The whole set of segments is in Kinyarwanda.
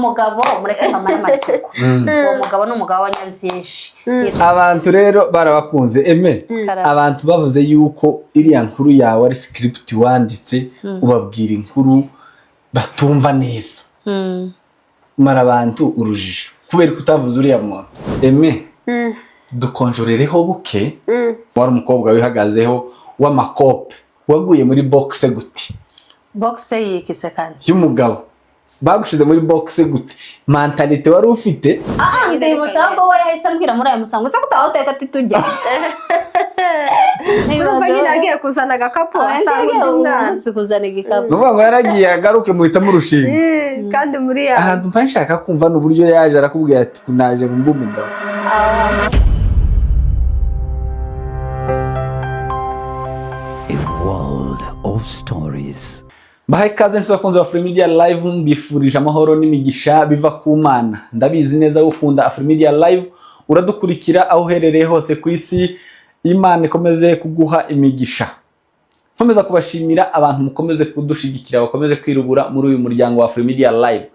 umugabo mureke kamara matsiko uwo mugabo n'umugabo wanyabyinshi abantu rero barabakunze abantu bavuze yuko iriya nkuru yawe ari script wanditse ubabwira inkuru batumva neza mara abantu urujijo kubera kutavuze uriya muntu dukonjorereho buke wari umukobwa wihagazeho w'amakope waguye muri boxe gute boxe yikise kandi y'umugabo bagushize muri boxe gute mentalite wari ufite ndi musango we yahise ambwira muri aya musango se kutawuteka titujya Urumva nyine agiye kuzana agakapu asanga umwanzi kuzana igikapu nuvuga ngo yaragiye agaruke muhita murushinga kandi muri ya ahantu mpa nshaka kumva n'uburyo yaje arakubwira ati kunaje mumbu umugabo A world of stories. Bahaye ikaze nshuti bakunze wa AFRIMEDIA live mbifurije amahoro n'imigisha biva ku Mana. Ndabizi neza gukunda AFRIMEDIA live uradukurikira aho uherereye hose ku isi. Imana ikomeze kuguha imigisha. Nkomeza kubashimira abantu mukomeze kudushigikira bakomeze kwirubura muri uyu muryango wa AFRIMEDIA live.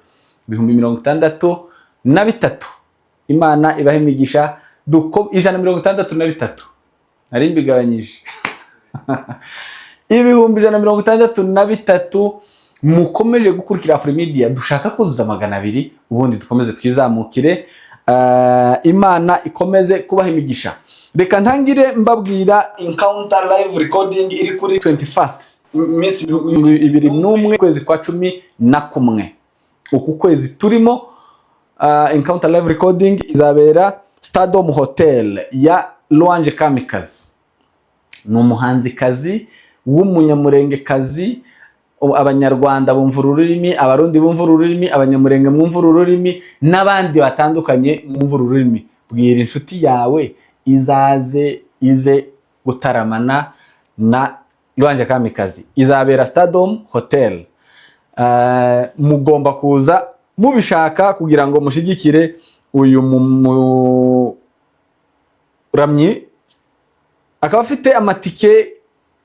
163 Imana ibahe imigisha 163 nari mbigabanyije. 163 mukomeje gukurikira AFRIMEDIA dushaka kuzuza 200 ubundi dukomeze twizamukire. Imana ikomeze kubaha imigisha. Reka ntangire mbabwira encounter live recording iri kuri 21st minsi 21 kwezi kwa 11 uku kwezi turimo. Encounter live recording izabera Stadium Hotel ya IWANJE Kamikazi. Ni umuhanzikazi w'umunyamurenge kazi abanyarwanda bumva ururimi abarundi bumva ururimi abanyamurenge bumva ururimi n'abandi batandukanye bumva ururimi. Bwira inshuti yawe ize gutaramana na IWANJE Kamikazi. Izabera Stadium Hotel. Mugomba kuza mubishaka kugira ngo mushigikire uyu ramyi akaba afite amatike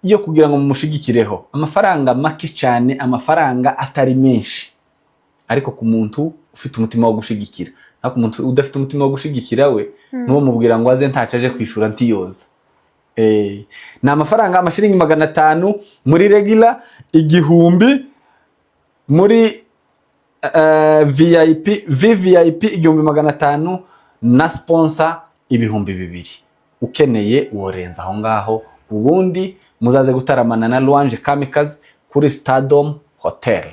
yo kugira ngo mumushigikireho amafaranga make cyane, amafaranga atari menshi, ariko ku muntu ufite umutima wo gushigikira. Ariko umuntu udafite umutima wo gushigikira we nuwo mubwira ngo aze ntacaje kwishura ntiyoza. Na amafaranga amashiringi 500 muri regular, 1000 muri VIP, VVIP 1500 na sponsor 2000. Ukeneye uworenza aho ngaho ubundi muzaze gutaramana na IWANJE Kamikazi kuri Stadium Hotel.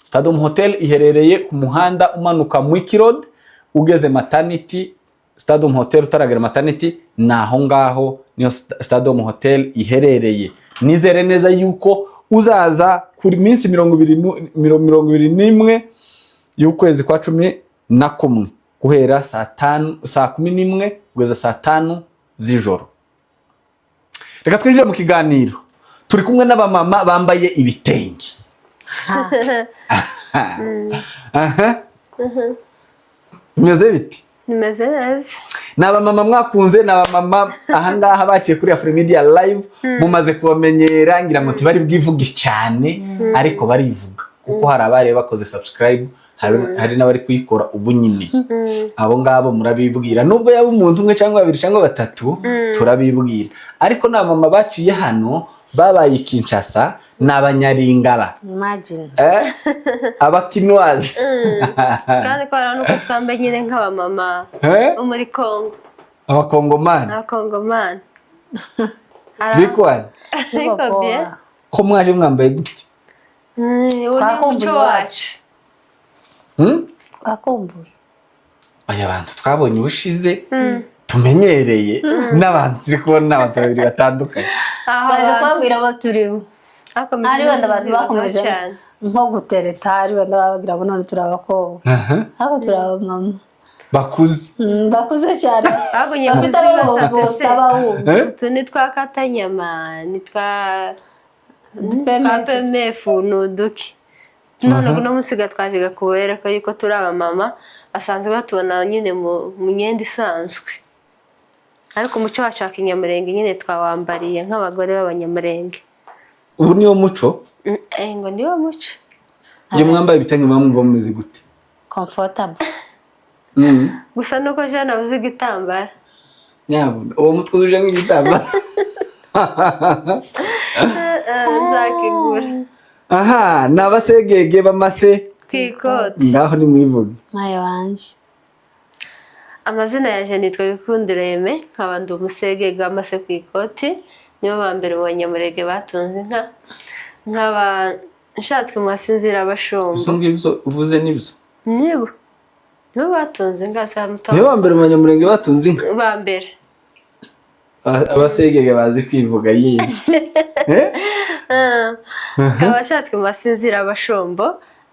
Stadium Hotel iherereye ku muhanda umanuka mu Road ugeze maternity. Stadium Hotel utaragera maternity naho ngaho niyo Stadium Hotel iherereye. Nizere neza yuko uzaza kuri minsi 21 y'ukwezi kwa 11 guhera saa 11 kugeza saa 5 z'ijoro. Reka twinjire mu kiganiro. Turi kumwe n'abamama bambaye ibitenge. Nimeze biti? nimeze neza. N'abamama mwakunze, n'abamama ahangaha baciye kuri AFRIMEDIA live mumaze kubamenyera ngira ngo bari bwivuge cyane ariko barivuga kuko hari abari bakoze subscribe hari n'abari kuyikora ubu nyine. Abo ngabo murabibwira nubwo yaba umuntu umwe cyangwa babiri cyangwa batatu turabibwira, ariko n'abamama baciye hano babaye Kinshasa n'abanyaringara. Imagine abakinwazi Kandi ko ara nuko twambaye nyine nk'abamama bo muri Congo. Abakongomani. Abakongomani. Bikwani. Biko bien. Ko mwaje mwambaye gutya? Uri muco wacu. Twakumbuye. Aya bantu twabonye ubushize tumenyereye n'abantu turi kubona n'abantu babiri batandukanye. Baje kwabwira abo turimo. Ari wenda abantu bakomeje nko gutereta, ari wenda babagira ngo none turabakobwa. Hako turabamama. Bakuze. Bakuze cyane. Bagunye bafite abo bosaba wumva. Tuni twakata nyama, nitwa PMF nuduki. None kuno musiga twaje kubereka yuko turi abamama basanzwe batubona nyine mu myenda isanzwe. Ariko umuco wacu akinyamurenge nyine twawambariye nk'abagore b'abanyamurenge. Ubu niyo muco? Ngo niyo muco. Iyo mwambaye ibitenge mwumva mumeze gute? comfortable. gusa nuko je nabuze igitambara nyabuna uwo mutwe uje nk'igitambara nzakigura aha nabasegege bamase kwikoti ngaho ni mwivuge Maye wanje amazina yaje nitwa Gikundiro Aime nkaba ndi umusegege w'amase kwikoti nibo ba mbere mu banyamulenge batunze inka nkaba nshatswe mu basinzira abashumba usanga ibyo uvuze nibyo nibo batunze inka za mutoro nibo ba mbere mu banyamulenge batunze inka ba mbere abasegege bazi kwivuga yewe nkaba nshatswe mu basinzira abashumbo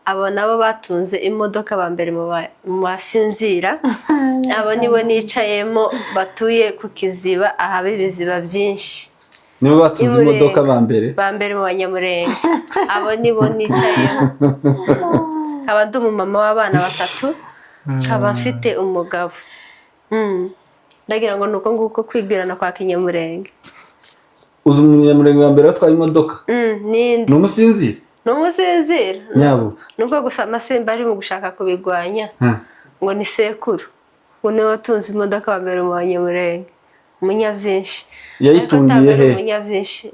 abo nabo batunze imodoka ba mbere mu basinzira abo nibo nicayemo batuye ku kiziba ahaba ibiziba byinshi nibo batunze imodoka ba mbere mu banyamulenge abo nibo nicayemo nkaba ndi umumama w'abana 3 nkaba mfite umugabo ndagira ngo nuko nguko kwigirana kwa kinyamulenge uzi umunyamulenge wa mbere watwaye imodoka ninde n'umusinzira nyabo nuko gusa amasemba ari mu gushaka kubigwanya ngo ni sekuru ngo niwe watunze imodoka wa mbere mu banyamulenge umunyabyinshi yayitungiye he umunyabyinshi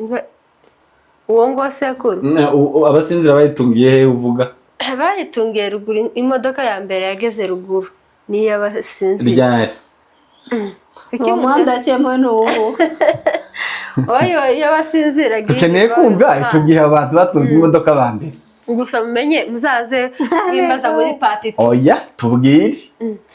uwo ngo sekuru abasinzira bayitungiye he uvuga bayitungiye ruguru imodoka ya mbere yageze ruguru ni y'abasinzira ryari uwo muhanda cyemo n'ubu oyo y'abasinzira dukeneye kumva icyo gihe abantu batunze imodoka ba mbere gusa mumenye muzaze bimbaza muri patiti oya tubwire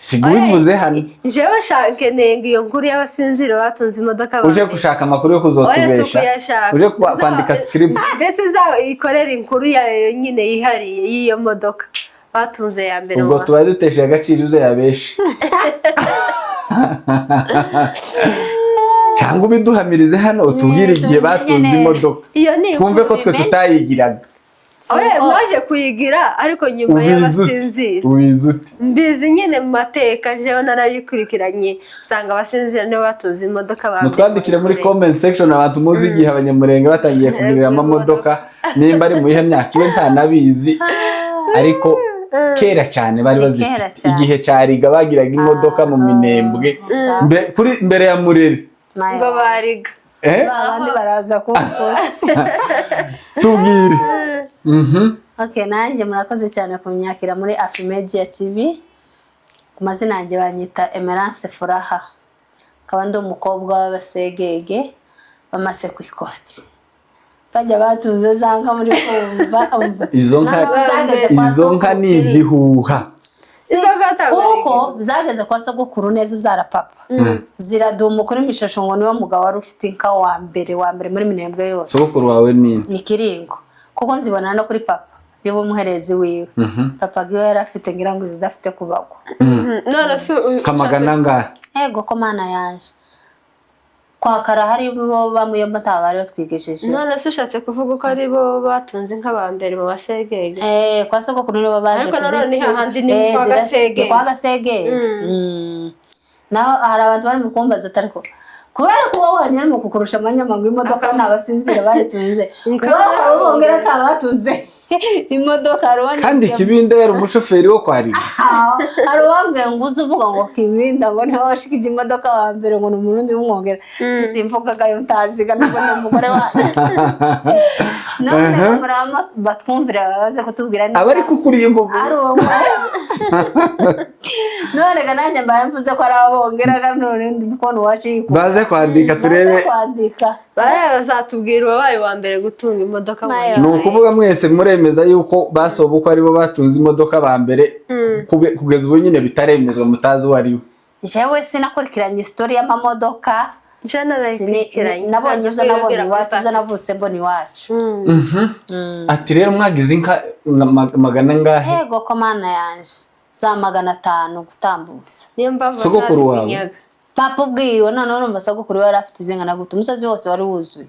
sigubivuze hano jewe shanke nenga iyo nkuru y'abasinzira batunze imodoka uje gushaka amakuru yo kuzotubesha uje kwandika script bese zawe ikorera inkuru yayo nyine yihariye y'iyo modoka batunze ya mbere ubwo tuba dutesha agaciro uze yabeshe cyangwa ubiduhamirize hano utubwire igihe batunze imodoka twumve ko twe tutayigiraga mwaje kuyigira ariko nyuma y'abasinzira mbizi nyine mu mateka jewe narayikurikiranye nsanga abasinzira nibo batunze imodoka ba mutwandikire muri comment section abantu muzi igihe abanyamulenge batangiye kugirira amamodoka nimba ari mu ihe myaka iwe ntanabizi ariko kera cyane bari bazifite igihe cyariga bagiraga imodoka mu minembwe mbere ya murere ngo bariga abandi baraza kuvuga tubwire okay nanjye murakoze cyane kumyakira muri AFRIMEDIA TV ku mazina yanjye banyita Emerance Furaha kaba ndi umukobwa w'abasegege bamase kwikoti bajya batuze zanga muri kumva izo nka ni igihuha kuko zageze kwa sogokuru neza ubyara papa ziraduma kuri mishasho ngo niwe mugabo wari ufite inka wa mbere muri minembwe yose sogokuru wawe ni Kiringo kuko nzibona no kuri papa yobo muherezi wiwe papa giwe yari afite ngira ngo zidafite kubagwa none se kamagana ngahe ego ko mana yaje kwa kara hari bo bamuyomba tabari batwigesheje none se ushatse kuvuga ko ari bo batunze inka ba mbere mu basegege kwa sogokuru nibo baje ariko none hahandi ni kwa gasegege naho hari abantu bari mu kumbaza atariko kubera kuba wanyere mu kukurusha amanyamaguru imodoka n'abasinzira bayitunze kubera bongera tabatuze imodoka ruwanye kandi Kibinda yari umushoferi wo kwariga hari uwambwiye ngo uze uvuga ngo Kibinda ngo niho washikije imodoka wa mbere ngo n'umurundi w'umwongera simvugaga yo ntaziga nubwo ndi umugore wanjye none murama batwumvira baze kutubwira niba abari kukuriye ngo ari uwo none ga nanjye mbaye mvuze ko ari abongera kandi n'urundi mukono wacu yikuba baze kwandika turebe bazatubwira uwabaye wa mbere gutunga imodoka ni ukuvuga mwese muremeza yuko basobuko aribo batunze imodoka ba mbere kugeza ubu nyine bitaremezwa mutazi uwo ari we jewe sinakurikiranye story y'amamodoka nabonye ibyo nabonye iwacu ibyo navutse mbona iwacu ati rero mwagize inka magana ngahe yego ko mana yanje za 500 gutambutsa niyo mpamvu sogokuru wawe papa ubwiwe none urumva sogokuru yari afite izingana gute umusozi wose wari wuzuye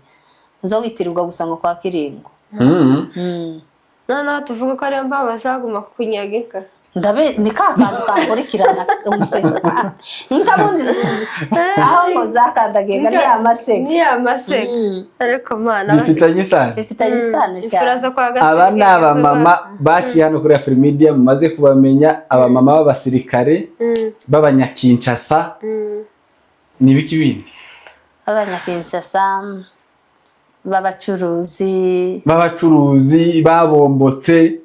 uza witirirwa gusa ngo kwa Kiringo none tuvuga ko ariyo mpamvu bazaguma kunyaga inka ndabe ni kakantu kankurikirana inkabundi zizi aho ngo zakandagiye ni amasega ariko mana bifitanye isano cyane aba ni abamama baciye hano kuri AFRIMEDIA mumaze kubamenya abamama b'abasirikare b'abanyakinshasa ni biki bindi abanyakinshasa b'abacuruzi babombotse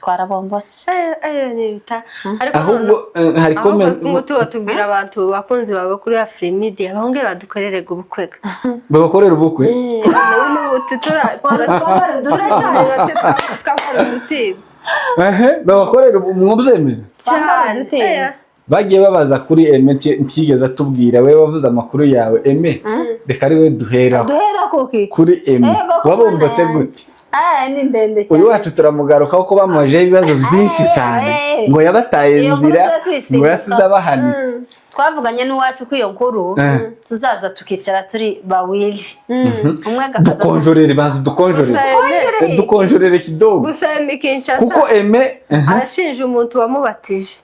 twarabombotse nibita ahubwo hari comment ngo tubwira abantu bakunzi baba kuri AFRIMEDIA bahongera badukorere ubukwe babakorera ubukwe babakorera umwubyemera cyane bagiye babaza kuri Eme ntigeze atubwira we wavuze amakuru yawe Eme reka ari we duhera kuri Eme wabombotse gute ni ndende cyane uyu wacu turamugarukaho ko bamujeje ibibazo byinshi cyane ngo yabataye inzira ngo yasize abahanitse twavuganye n'uwacu ko iyo nkuru tuzaza tukicara turi bawili umwe gakaza dukonjorere kidogo gusa Kinshasa kuko Eme arashinja umuntu wamubatije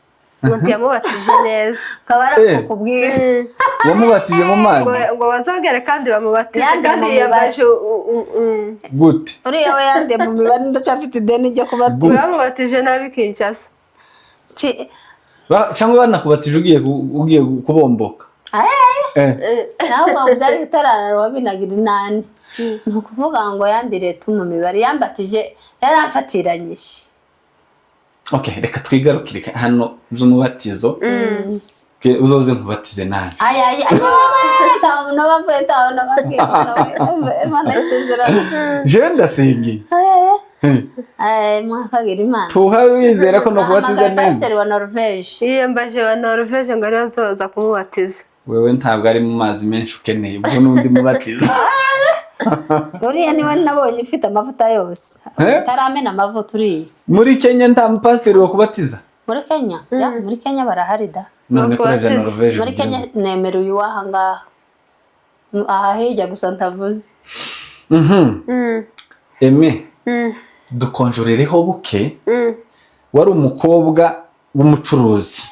umuntu yamubatije neza kabara kukubwira wamubatije mu mazi ngo bazogere kandi bamubatije kandi yabaje gute uriya we yande mu mibare ndacafite ideni ryo kubatiza bamubatije nabi Kinshasa cyangwa banakubatije ugiye kubomboka naho byari bitararara wabinagira inani ni ukuvuga ngo yandire tu mu mibare yambatije yaramfatiranyije okay reka twigarukire hano z'umubatizo uzoze nkubatize nawe tabona bavuye tabona bagiye mana isezerano je ndasengeye mwakagira imana tuha wizera ko no kubatiza neza pastor wa Norvege yiyambaje wa Norvege ngo azoza kumubatiza wewe ntabwo ari mu mazi menshi ukeneye ubwo nundi mubatiza uriya niwe nabonye ufite amavuta yose taramena amavuta uriya muri Kenya nta mupasiteri wo kubatiza muri Kenya muri Kenya barahari da none koreje Norvege muri Kenya nemera uyu wahanga aha hirya gusa ntavuze Eme dukonjorereho buke wari umukobwa w'umucuruzi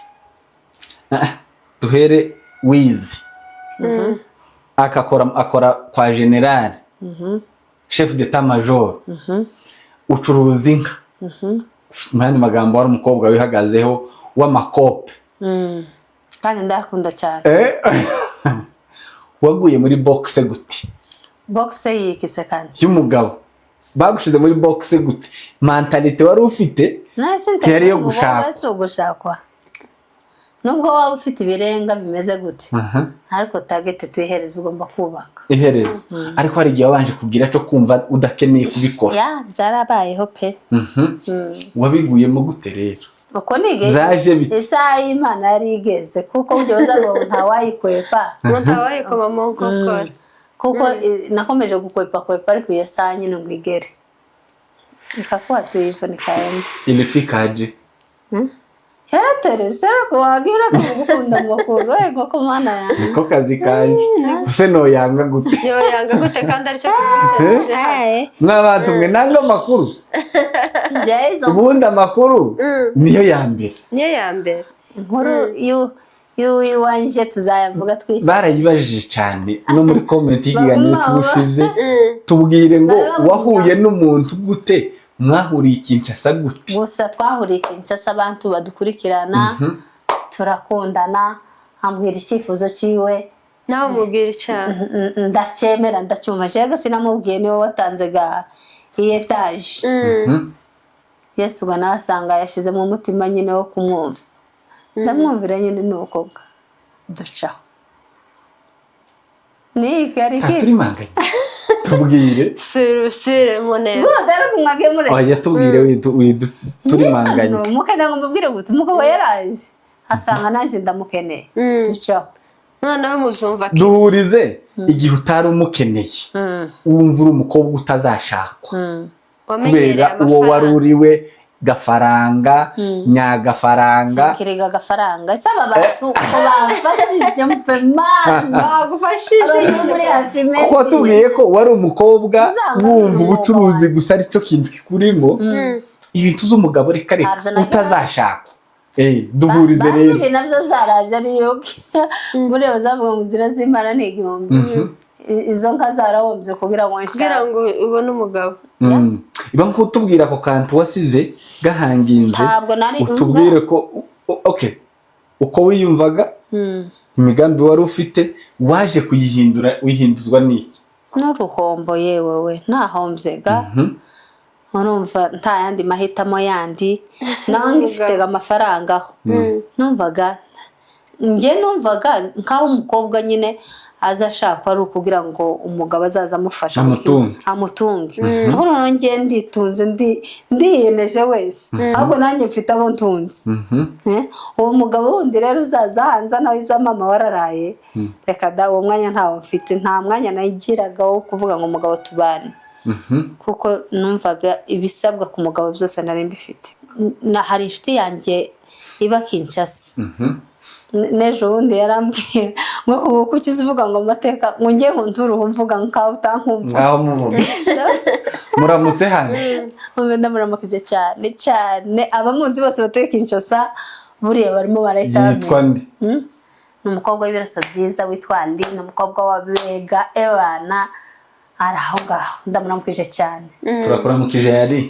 duhere wizi akora kwa general chef d'état major ucuruza inka mandi magambo wari umukobwa wihagazeho w'amakope kandi ndakunda cyane waguye muri boxe gute boxe yikise kandi y'umugabo bagushize muri boxe gute mentalite wari ufite yari yo gushakwa nubwo waba ufite ibirenga bimeze gute ariko target twihereza ugomba kubaka ihereza ariko hari igihe wabanje kugira cyo kumva udakeneye kubikora byarabayeho pe wabiguyemo gute rero uko nige isaha y'Imana yari igeze kuko ujye uzago ntawayikwepa ntawayikoma mu nkokora kuko nakomeje gukwepa ariko iyo saha nyine ngo igere ikakuwa tuyivunika yende ilifikaje yaraterese ko wagira ko gukunda makuru ego ko mana yanjye ko kazi kanje use no yanga gute kandi aricyo kubiceje n'abantu mwe nanga makuru ubundi amakuru niyo yambere inkuru IWANJE tuzayavuga twiki barayibajije cyane no muri comment y'ikiganiro cy'ubushize tubwire ngo wahuye n'umuntu gute mwahuriye Kinshasa gute gusa twahuriye Kinshasa abantu badukurikirana turakundana ambwira icyifuzo ciwe nawe mubwira cyane ndacyemera ndacyumva jega sinamubwiye niwe watanze ga etage Yesu gana asanga yashize mu mutima nyine wo kumwumva ndamwumvira nyine nuko duca ni kari turimanganye tubwire sure monera gudara kumwage mure oya tubwire turimanganye mukana ngo mbwire gute umugabo yaraje asanga naje ndamukeneye duca none muzumva duhurize igihe utari umukeneye wumva uri umukobwa utazashakwa kubera uwo wari uriwe gafaranga nyagafaranga sikiriga gafaranga saba abantu ko bafashije mpemana bagufashije muri AFRIMEDIA kuko tubwiye ko wari umukobwa wumva ubucuruzi gusa ari cyo kintu kikurimo ibintu z'umugabo reka utazashaka duhurize rero rero ibi nabyo byaraje ari yoke muri iyo zavuga ngo zira z'Imana ni igihumbi izo nka zarahombye kugira ngo kugira ngo ubone umugabo iba nk'utubwira ako kantu wasize gahanginze utubwire ko okay uko wiyumvaga imigambi wari ufite waje kuyihindura wihinduzwa n'iki n'uruhombo yewe we ntahombzega urumva nta yandi mahitamo yandi nawe ngifite amafaranga aho numvaga nkaho umukobwa nyine aza ashaka ari ukugira ngo umugabo azaza amufasha amutunge aho noneho ngiye nditunze ndiyeneje wese ahubwo nanjye mfite abo ntunze uwo mugabo wundi rero uzaza hanze nawe ibyo mama wararaye reka da uwo mwanya ntawo mfite nta mwanya nagiraga wo kuvuga ngo umugabo tubane kuko numvaga ibisabwa ku mugabo byose nari mbifite hari inshuti yanjye iba Kinshasa nejo wundi yarambwiye ngo kuki uvuga ngo amateka ngo ngiye nkunturuhu mvuga nkaho utankumva ngaho muvuga muramutse hano ndamuramukije cyane abamuzi bose batuye Kinshasa buriya barimo barahita yitwa nde ni umukobwa w'ibiraso byiza witwa Andi ni umukobwa wa Bega Ebana araho ngaho ndamuramukije cyane turakuramukije yari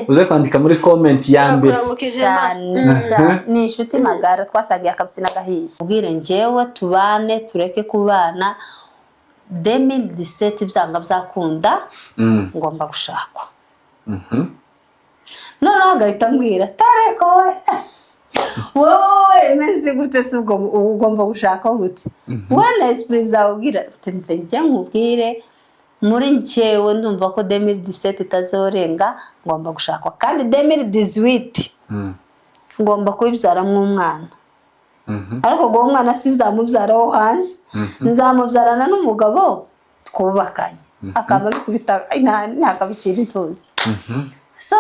uze kwandika muri comment ya mbere ni inshuti magara twasagiye akabisi n'agahiye ubwire njyewe tubane tureke kubana 2017 byanga byakunda ngomba gushakwa noneho agahita ambwira tareko we wowe meze gute se ubwo ugomba gushaka gute wena esprit zawe ubwira mve njye nkubwire muri njyewe ndumva ko 2017 itazorenga ngomba gushakwa kandi 2018 ngomba kubibyaramo umwana ariko ngo umwana sinzamubyaraho hanze nzamubyarana n'umugabo twubakanye akaba bikubita ntakabikira intuzi so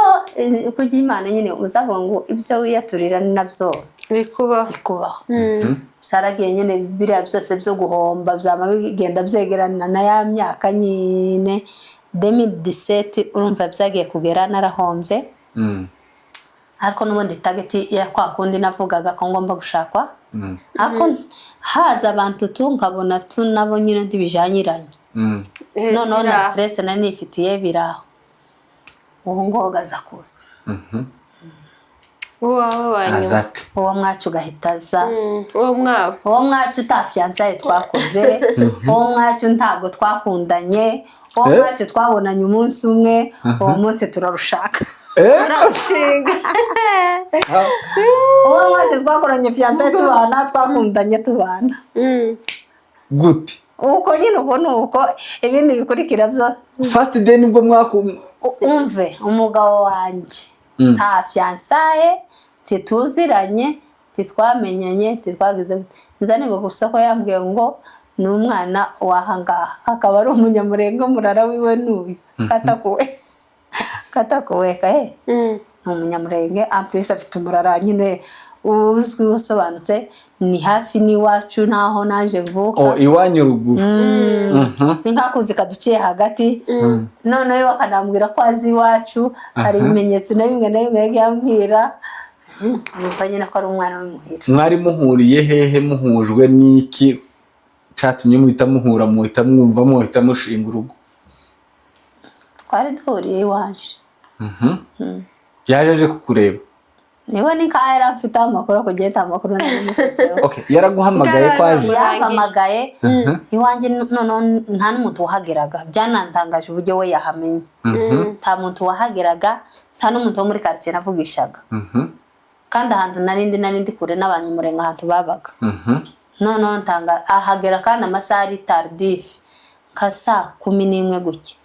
kujya Imana nyine uzavuga ngo ibyo wiyaturira ni nabyo bikubaho saragiye nyine biriya byose byo guhomba byama bigenda byegerana na ya myaka nyine 2017 urumva byagiye kugera narahombye ariko n'ubundi target ya kwa kundi navugaga ko ngomba gushakwa ariko haza abantu nkabona nabo nyine ndibijanyiranye noneho na stress nari nifitiye biraho ubu ngo gaza kuza uwo mwacu ugahitaza uwo mwacu utafyansaye twakoze uwo mwacu ntabwo twakundanye uwo mwacu twabonanye umunsi umwe uwo munsi turarushaka turarushinga uwo mwacu twakoranye fiyansaye tubana twakundanye tubana gute uko nyine uko nuko ibindi bikurikira byo first day nibwo umve umugabo wanje nta fiyansaye tituziranye titwamenyanye titwagize nzaniwe gusa ko yambwiye ngo ni umwana wahangaha akaba ari umunyamurenge murara wiwe n'uyu katakuwe ni umunyamurenge ampulisi afite umurara nyine uzwi usobanutse ni hafi n'iwacu naho naje mvuka iwanyu ruguru ni nk'akuzi kaduciye hagati noneho bakanambwira ko azi iwacu hari ibimenyetso na bimwe yagiye ambwira numva nyine ko ari umwana w'imuhira mwari muhuriye hehe muhujwe n'iki catumye muhita muhura muhita mwumva muhita mushinga urugo twari duhuriye iwacu yaje kukureba niwe ni ka yari afite amakuru kugenda amakuru n'imufiteho yaraguhamagaye kwaje yahamagaye iwanjye noneho nta n'umuntu wahageraga byanantangaje uburyo we yahamenye nta muntu wahageraga nta n'umuntu wo muri quartier navugishaga kandi ahantu narindi kure n'abanyamurenge ahantu babaga noneho ntanga ahagera kandi amasaha ari tardif nka saa 11 gutya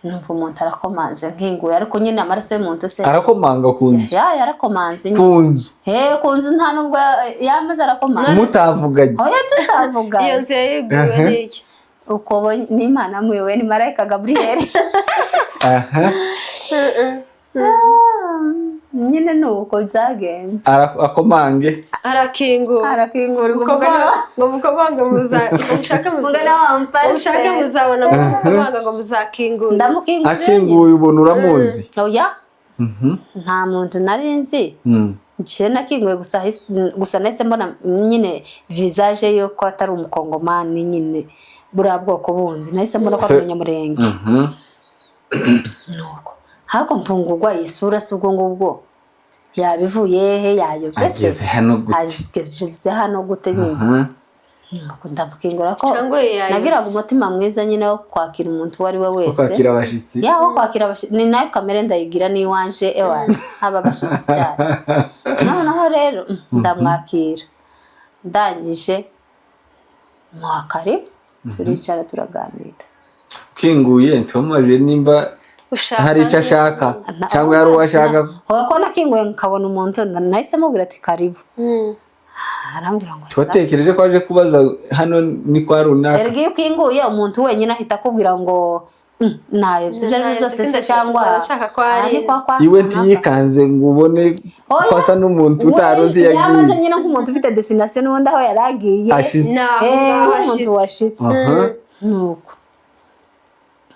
numva umuntu arakomanze nkinguye ariko nyine amaraso y'umuntu se arakomanga kunzu yarakomanze kunzu kunzu nta nubwo yamaze arakomanga mutavuganye tutavuga iyo nzu yiguwe n'iki uko n'Imana muyowe ni Marayika Gabriel nyine nuko byagenze akomange arakingura ngo mukobanga muzabona mukobanga ngo muzakingura ndamukingura akinguye ubona uramuzi oya nta muntu nari nzi ngiye nakinguye gusa nahise mbona nyine visage yo ko atari umukongomani nyine buriya bwoko bundi nahise mbona ko ari umunyamurenge nuko hako ntungurwa isura si ubwo ngubwo yabivuye he yayobye se ageze hano gute nyine ndamukingura ko nagiraga umutima mwiza nyine wo kwakira umuntu wari we wese kwakira abashitsi yaho kwakira abashitsi ni nayo kamere ndayigira n'iwanje ewana haba abashitsi cyane noneho rero ndamwakira ndangije mwakari turicara turaganira ukinguye ntiwamubajije nimba hari icyo ashaka cyangwa hari uwo ashaka ko nakinguye nkabona umuntu nahise mubwira ati karibu arambwira ngo twatekereje ko aje kubaza hano ni kwa runaka erega iyo ukinguye umuntu wenyine ahita akubwira ngo nayo ibyo ari byo byose se cyangwa iwe ntiyikanze ngo ubone ko asa n'umuntu utaruzi yagiye yamaze nyine nk'umuntu ufite destination n'ubundi aho yaragiye umuntu washitse nuko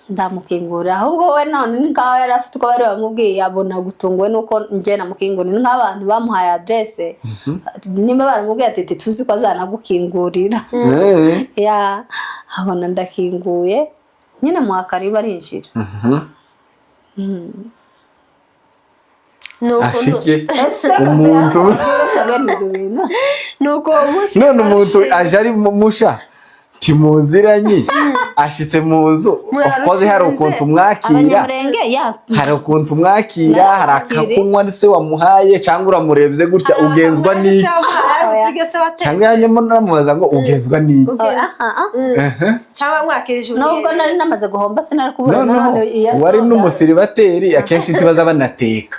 ndamukingura ahubwo we none nkaho yari afite uko bari bamubwiye yabona gutunguwe nuko nje namukingura ni nk'abantu bamuhaye adresse nimba baramubwiye ati tuzi ko azanagukingurira ya abona ndakinguye nyine mwakariba arinjira ashike umuntu nuko none umuntu aje ari musha timuziranye ashitse mu nzu of course hari ukuntu mwakira hari ukuntu mwakira hari akakunywa se wamuhaye cyangwa uramurebye gutya ugenzwa n'iki cyangwa yanyemo namubaza ngo ugenzwa n'iki cyangwa mwakirije nubwo nari namaze guhomba sinari kubura none wari n'umusiribateri akenshi ntibaza banateka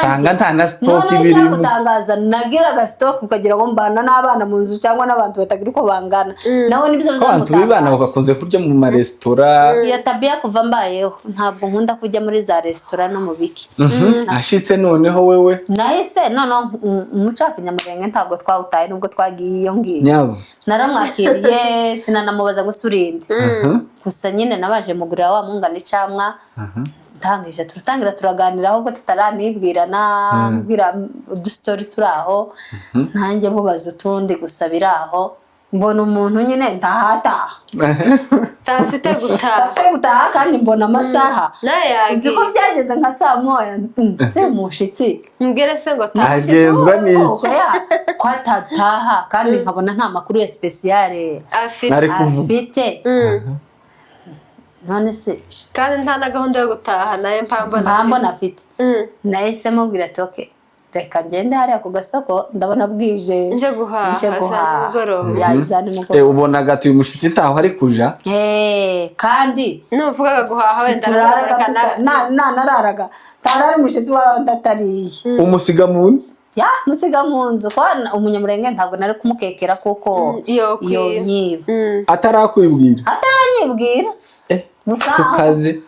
sanga nta na stock ibirimo gutangaza nagiraga stock ukagira ngo mbana n'abana mu nzu cyangwa n'abantu batagira uko bangana nawe nibyo abantu bibana bagakunze kurya mu maresitora ya tabia kuva mbayeho ntabwo nkunda kujya muri za resitora no mu biki ashitse noneho wewe nahise noneho umucaka nyamurenge ntabwo twawutaye nubwo twagiye iyo ngiye nyabo naramwakiriye sinanamubaza gusurinde gusa nyine nabaje mugurira wa mungana icamwa ndangije turatangira turaganira ahubwo tutaranibwirana mbwira udustori turaho nanjye mubaza utundi gusa biraho mbona umuntu nyine ndahata tafite gutaha kandi mbona amasaha uzi ko byageze nka saa moya se umushitsi mbwire se ngo agenzwa n'iki ko atataha kandi nkabona nta makuru ya speciale afite none se kandi nta na gahunda yo gutaha naye mpambona afite nahise mubwira ati okay reka ngende hariya ku gasoko ndabona bwije nje guhaha ubona gati uyu mushitsi ntaho ari kuja kandi nuvugaga guhaha wenda nararaga tarari mushitsi wawe ndatariye umusiga mu nzu musiga mu nzu ko umunyamurenge ntabwo nari kumukekera kuko iyo nyiba ataranyibwira kukaze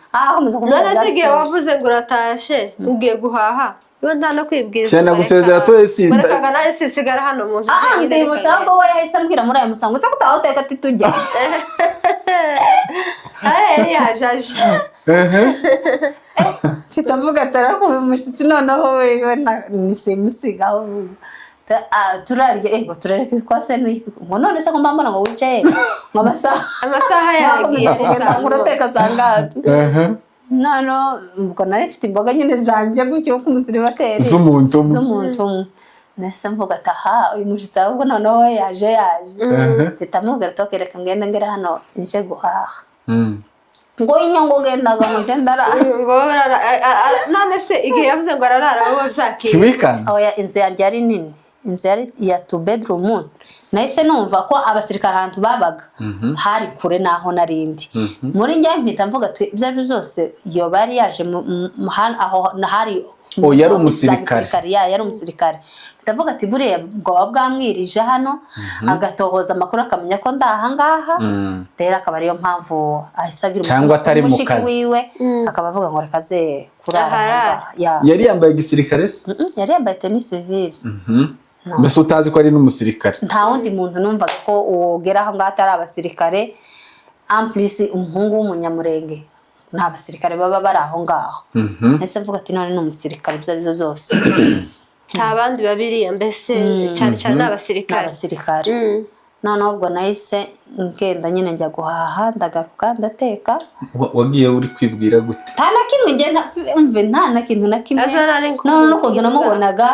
none wavuze ngo uratashe ugiye guhaha iyo nta no kwibwiriza cyane gusezera twese barekaga nawe sisigara hano mu nzu ndibutsa ngo we yahise ambwira muri aya musango se kutaho uteka ati tujya yari yajaje mfite avuga atari ko umushyitsi noneho we nisimusigaho turarya turareka twase ngo none se ko mbambona ngo wicaye ngo amasaha yagiye urateka sangapi nano ubwo nari mfite imboga nyine zanjye gutyo ku musiribateri z'umuntu nese mvuga ataha uyu mushitsi ahubwo noneho yaje titamubwira tokereka ngende hano nje guhaha ngo inyungu gendaga ngo je ndarara none se igihe yavuze ngo ararara wowe byakira kimikana oya inzu yanjye ari nini inzu yari ya 2 bedroom nahise numva ko abasirikare ahantu babaga hari kure naho narindi muri njye mpita mvuga ati ibyo ari byose yo bari yaje aho hari yari umusirikare yari umusirikare ndavuga ati buriya bwo bwamwirije hano agatohoza amakuru akamenya ko ndaha ngaha rero akaba ariyo mpamvu ahisagira cyangwa atari mu kazi wiwe akaba avuga ngo rekaze kurara yari yambaye gisirikare se yari yambaye tennis civile mbese utazi ko ari n'umusirikare nta wundi muntu numvaga ko wogera aho ngaho atari abasirikare ampulisi umuhungu w'umunyamurenge nta basirikare baba bari aho ngaho ese mvuga ati none ni umusirikare byo byose nta bandi babiri mbese cyane cyane abasirikare noneho ubwo nahise ngenda nyine njya guhaha ndagaruka ndateka wagiye uri kwibwira gute nta na kimwe nta na kintu na kimwe noneho ukuntu namubonaga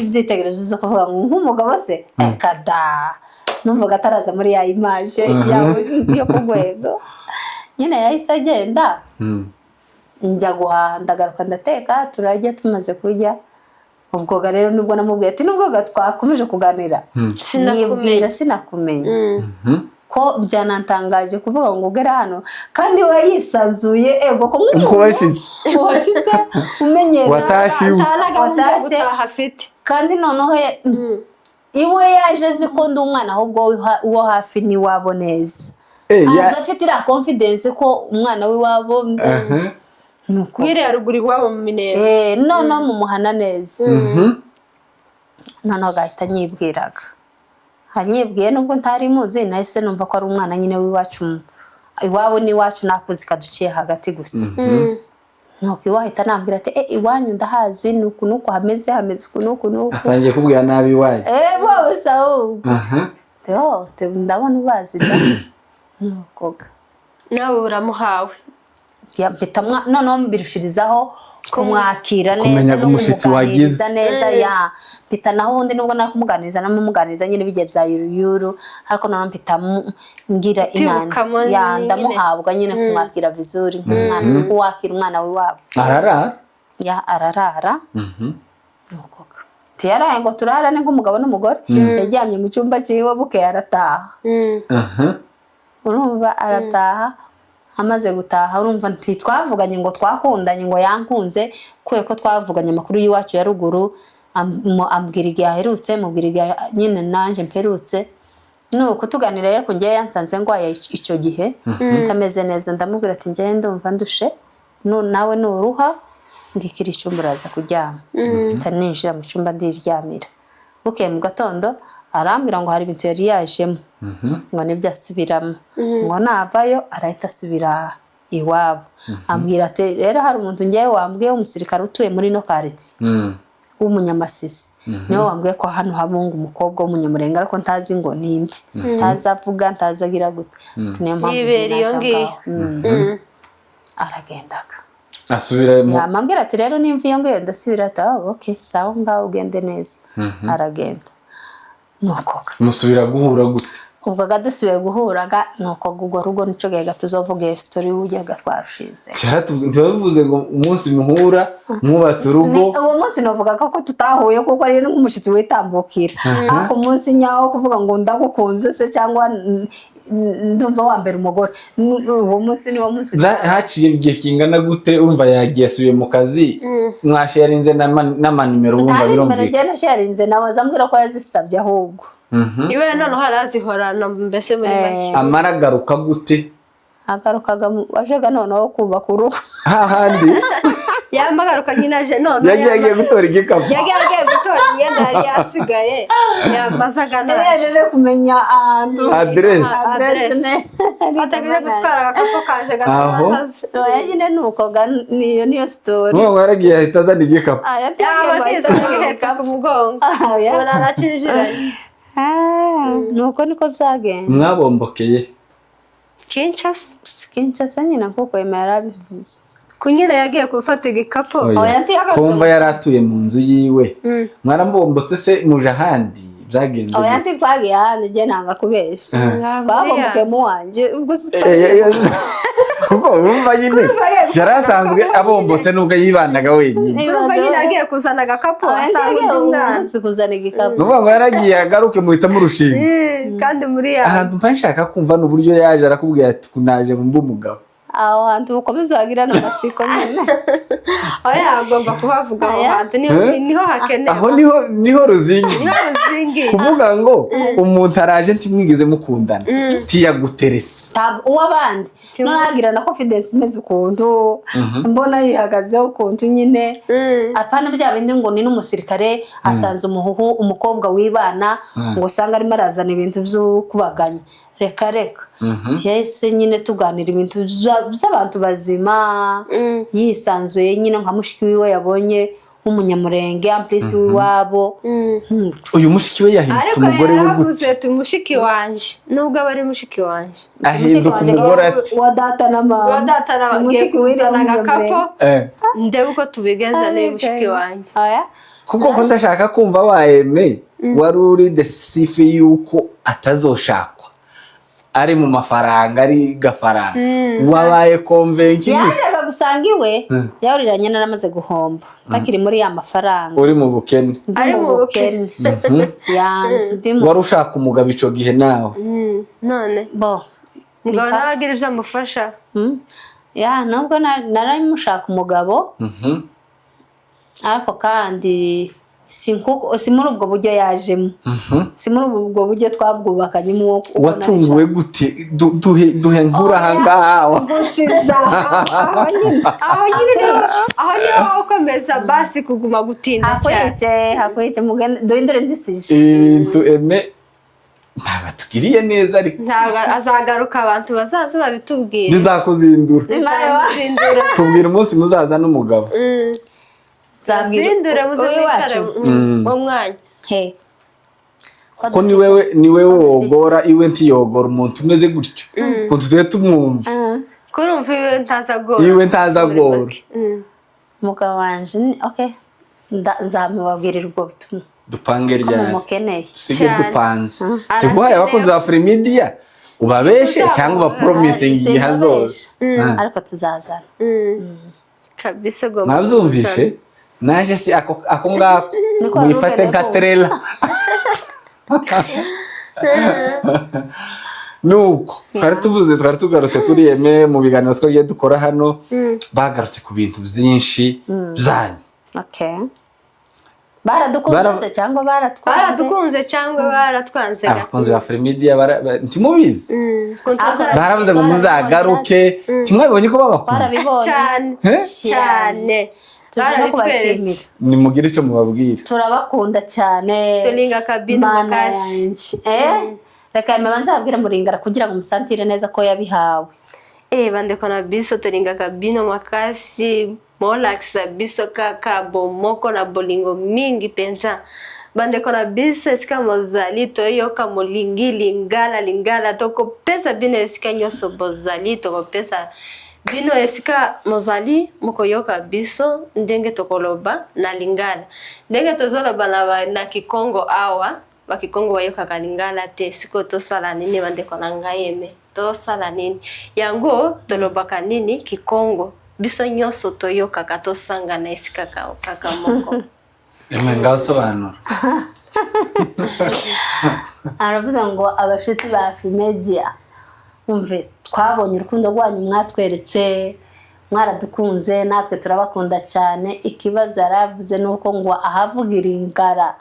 ibyitegererezo zo kuvuga ngo nk'umugabo se kada numvaga ataraza muri ya image yo ku rwego nyine yahise agenda njya guhaha ndagaruka ndateka turarya tumaze kurya ubwo rero nubwo namubwiye ati nubwo twakomeje kuganira sinakumenya ko byanantangaje kuvuga ngo ugere hano kandi we yisanzuye ego ko washitse umenyera watashye kandi noneho iwe yaje azi ko ndi umwana ahubwo uwo hafi n'iwabo neza aza afite iriya confidence ko umwana w'iwabo nyiri haruguru iwabo mu minera noneho mu muhana neza noneho gahita nyibwiraga hanyibwiye nubwo ntari muzi nahise numva ko ari umwana nyine w'iwacu iwabo n'iwacu nakuzi kaduciye hagati gusa nuko iwahita nambwira ati iwanyu ndahazi nuku nuku hameze uku nuku atangiye kubwira nabi iwanyu bose ahubwo ndabona ubazi nuko nawe uramuhawe noneho mbirushirizaho kumwakira neza no kumuganiriza neza mpita naho ubundi nubwo nakumuganiriza namuganiriza nyine bigiye bya yuruyuru ariko noneho mpita ngira inama ndamuhabwa nyine kumwakira vizuri nk'umwana kuko wakira umwana w'iwabo ararara nuko tiyaraye ngo turarane nk'umugabo n'umugore yaryamye mu cyumba cyiwe bukeye arataha urumva arataha amaze gutaha urumva twavuganye ngo twakundanye ngo yankunze kuko twavuganye amakuru y'iwacu ya ruguru ambwira igihe aherutse mubwira igihe nyine nanje mperutse nuko tuganira rero njye yansanze ngwaye icyo gihe ntameze neza ndamubwira ati njye ndumva ndushe nawe nuruha ngikira icyumba uraza kuryama utaninjira mu cyumba ndiryamira bukeye mu gatondo arambwira ngo hari ibintu yari yajemo ngo nibyo asubiramo ngo navayo arahita asubira iwabo ambwira ati rero hari umuntu ngewe wambwiye umusirikare utuye muri no quartier w'umunyamasisi niwe wambwiye ko hano habunga umukobwa w'umunyamurenge ariko ntazi ngo nindi ntazavuga ntazagira gute niyo mpamvu aragendaga asubiramo yamambwira ati rero nimva iyo ngiyo ndasubira ati okay sawa ngaho ugende neza aragenda nuko musubira guhura gute ubwo gadusubiye guhuraga nuko ubwo rugo nico gihe tuzovuga iyo story ujyaga twarushinze tubavuze ngo umunsi muhura mwubatse urugo uwo munsi novuga ko tutahuye kuko ari nk'umushitsi witambukira ariko umunsi nyawo kuvuga ngo ndagukunze se cyangwa ndumva wambere umugore uwo munsi ni wo munsi haciye igihe kingana gute urumva yagiye asubiye mu kazi mwasharinze n'amanimero wumva birumvikana nimero jye nasharinze nabaza ambwira ko yazisabye ahubwo iwe noneho harazihorana mbese muri make amaragaruka gute agarukaga wajaga noneho kubaka urugo hahandi yamagaruka nyine aje none yagiye gutora igikapu yagiye gutora imyenda yari yasigaye yamazaga yaje kumenya adresse atagiye gutwara agakapu kaje gatomasaze nyine nuko niyo story ngo yaragiye ahita azana igikapu yabagize igikapu mu mugongo naracishije nuko niko byagenze mwabombokeye Kinshasa nyine kuko yarabivuze kunyine yagiye gufata igikapu kumva yaratuye mu nzu yiwe mwarambombotse se muje ahandi byagenze yanti twagiye ahandi je nanga kubesha twabombokeye mu wanje ubwo kuko urumva nyine yarasanzwe abombotse nubwo yibanaga wenyine urumva nyine yagiye kuzana agakapu asanga umwana kuzana igikapu nuvuga ngo yaragiye agaruke muhita murushinga kandi muri ya ahantu mpa nshaka kumva n'uburyo yaje arakubwira ati kunaje mumba umugabo aho hantu ukomeza wagira n'amatsiko nyine oya agomba kuhavuga aho hantu niho hakenewe aho niho ruzingi kuvuga ngo umuntu araje ntimwigeze mukundana tiyaguterese uw'abandi nonagira na confidence imeze ukuntu mbona yihagazeho ukuntu nyine apana bya bindi ngo ni n'umusirikare asanze umukobwa wibana ngo usanga arimo arazana ibintu byo kubaganya reka yahise nyine tuganira ibintu by'abantu bazima yisanzuye nyine nka mushiki wiwe yabonye nk'umunyamurenge amplisi w'iwabo. Uyu mushiki we yahindutse umugore we gute? Ariko yaravuze mushiki wanje nubwo aba ari mushiki wanje ahinduka umugore wa data na mama mushiki w'irangakapo ndebe uko tubigenza ni mushiki wanje kuko ko ndashaka kumva wayeme wari uri desife yuko atazoshakwa ari mu mafaranga ari gafaranga wabaye konvenki yaje gusanga iwe yaruriranye naramaze guhomba takiri muri ya mafaranga uri mu bukene ari mu bukene wari ushaka umugabo ico gihe nawe none bo mugabo nabagira ibyo amufasha nubwo naramushaka umugabo ariko kandi si muri ubwo buryo yajemo si muri ubwo buryo twabwubakanyemo. watunguwe gute duhe nkura ahangaha gusiza aho nyine ukomeza basi kuguma gutinda cyane hakwiye mugende duhindure ndisije ibintu ntabwo tugiriye neza ariko ntabwo azagaruka abantu bazaza babitubwira bizakuzindura tubwira umunsi muzaza n'umugabo zabwira muzabikare mu mwanya ko ni wewe wogora iwe ntiyogora umuntu umeze gutyo kuntu tuye tumwumva kurumva iwe ntazagora umugabo wanje nzamubabwirira ubwo butumwa dupange ryari sige dupanze siguhaye abakozi ba AFRIMEDIA ubabeshe cyangwa ubapromising igihe hazoza ariko tuzazana kabisa go mwabyumvishe naje si ako ngako mwifate nka trailer nuko twari tugarutse kuri Aime mu biganiro twagiye dukora hano bagarutse ku bintu byinshi byanyu baradukunze cyangwa baratwanze abakunzi ba AFRIMEDIA ntimubizi baravuze ngo muzagaruke kimwabibonye ko babakunda cyane nimugire icyo mubabwira turabakunda cyane tulinga kabino makasi reka nzabwira muringara kugira ngo musantire neza ko yabihawe bandeko na biso tulinga kabino makasi molakisa biso kaka bomoko na bolingo mingi penza bandeko na biso esika mozali toyoka molingi lingala toko pesa bino esika nyonso bozali toko pesa bino esika mozali mukoyoka biso ndenge tokoloba na lingala ndenge tozoloba na kikongo awa bakikongo bayokaka lingala te siko tosala nini bandeko na ngai Aime tosala nini yango tolobaka nini kikongo biso nyonso toyokaka tosangana esika kaka moko ngasobanura aravuze ngo abashitsi ba AFRIMEDIA umve twabonye urukundo rwanyu mwatweretse mwaradukunze natwe turabakunda cyane ikibazo yaravuze nuko ngo ahavugira ingara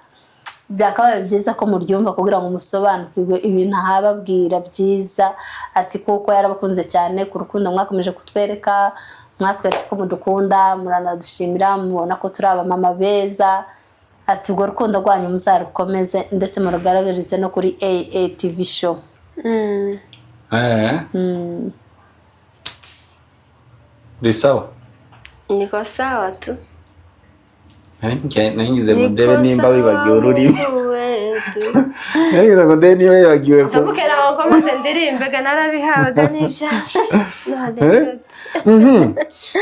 byakabaye byiza ko muryumva kugira ngo musobanukirwe ibintu ahababwira byiza ati kuko yarabakunze cyane ku rukundo mwakomeje kutwereka mwatweretse ko mudukunda muranadushimira mubona ko turi abamama beza ati ubwo rukundo rwanyu muzarukomeze ndetse murugaragarize no kuri TV show risawa niko sawa tu nangize ngo ndebe nimba wibagiwe ururimi nangize ngo ndebe niba wibagiwe ko ndabukera bakomeze ndirimbe narabihawe n'ibyacu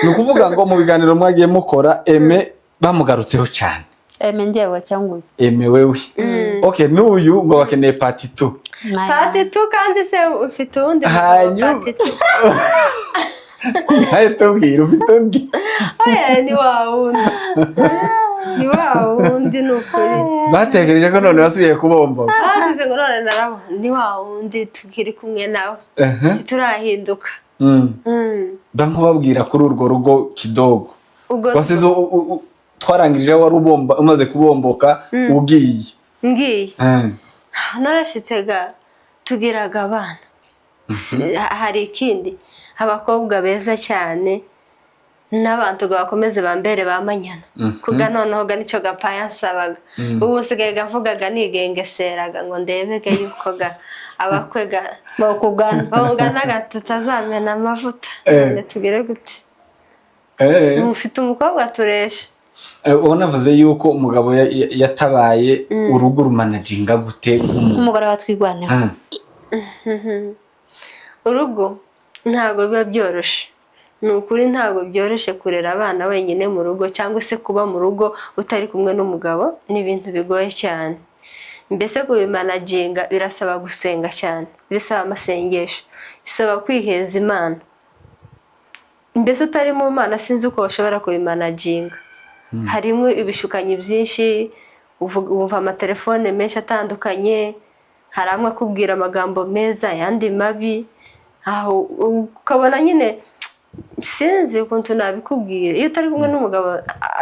ni ukuvuga ngo mu biganiro mwagiye mukora Aime bamugarutseho cyane Aime njyewe cyangwa Aime wewe okay n'uyu ngo bakeneye part 2 kandi se ufite undi part 2 haye tubwira ufite undi ni wawundi nukuri batekereje ko none basubiye kubomba bavuze ngo none narabona ni wawundi tukiri kumwe nawe turahinduka bankubabwira kuri urwo rugo kidogo wasize twarangirije wari ubomba umaze kubomboka ugiye narashitse tugiraga abana hari ikindi abakobwa beza cyane n'abantu bakomeze bambere bamanyana kuga noneho ga nico gapaya nsabaga ubu sigaye gavugaga nigengeseraga ngo ndebege yuko ga abakwega bawugana tutazamena amavuta none tugere gute mufite umukobwa turesha unavuze yuko umugabo yatabaye urugo rumanaginga gute umugore watwigwaneho urugo ntago biba byoroshe nukuri ntago byoroshe kurera abana wenyine mu rugo cyangwa se kuba mu rugo utari kumwe n'umugabo ni ibintu bigoye cyane mbese kubimanaginga birasaba gusenga cyane birasaba amasengesho bisaba kwiheza Imana mbese utari mu Mana sinzi uko ushobora kubimanaginga harimo ibishukanyi byinshi uva amatelefone menshi atandukanye hari amwe akubwira amagambo meza yandi mabi aho ukabona nyine sinzi ukuntu nabikubwira iyo utari kumwe n'umugabo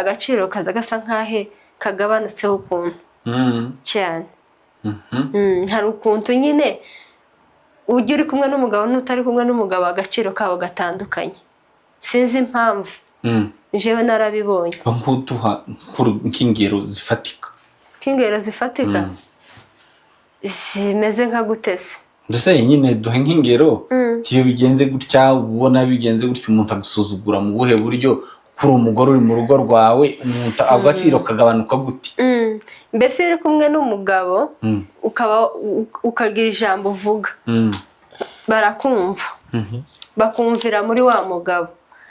agaciro kaza gasa nkahe kagabanutseho ukuntu cyane hari ukuntu nyine ujya uri kumwe n'umugabo n'utari kumwe n'umugabo agaciro kabo gatandukanye sinzi impamvu jewe narabibonye bankuduha nk'ingero zifatika zimeze nka gutese ndetse nyine duhe nk'ingero tiyo bigenze gutya ubona bigenze gutya umuntu agusuzugura mu buhe buryo kuri umugore uri mu rugo rwawe umuntu agaciro kagabanuka gute mbese uri kumwe n'umugabo ukagira ijambo uvuga barakumva bakumvira muri wa mugabo